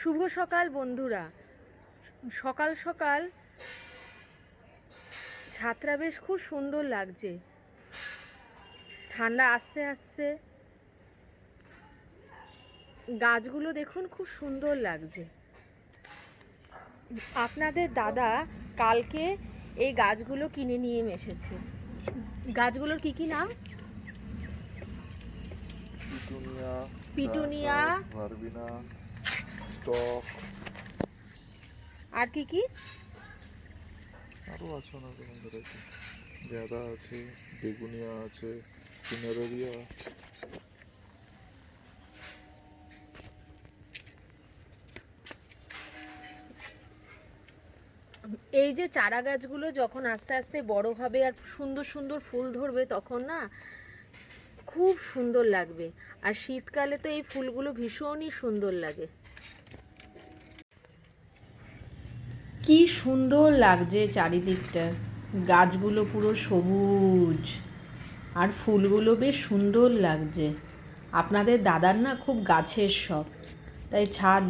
শুভ সকাল বন্ধুরা। সকাল সকাল ছাদটা বেশ খুব সুন্দর লাগছে, ঠান্ডা আসছে আসছে। গাছগুলো দেখুন খুব সুন্দর লাগছে। আপনাদের দাদা কালকে এই গাছগুলো কিনে নিয়ে এসেছে। গাছগুলোর কি কি নাম? Petunia, ভার্বিনা, stock. আর কি কি? আরো আছে অনেক রকম ভ্যারাইটি। গাঁদা আছে, বেগুনিয়া আছে, সিনারেরিয়া। এই যে চারা গাছগুলো যখন আস্তে আস্তে বড় হবে আর সুন্দর সুন্দর ফুল ধরবে, তখন না খুব সুন্দর লাগবে। আর শীতকালে তো এই ফুলগুলো ভীষণই সুন্দর লাগে। কি সুন্দর লাগছে চারিদিকটা, গাছগুলো পুরো সবুজ আর ফুলগুলো বেশ সুন্দর লাগছে। আপনাদের দাদার না খুব গাছের শখ, তাই ছাদ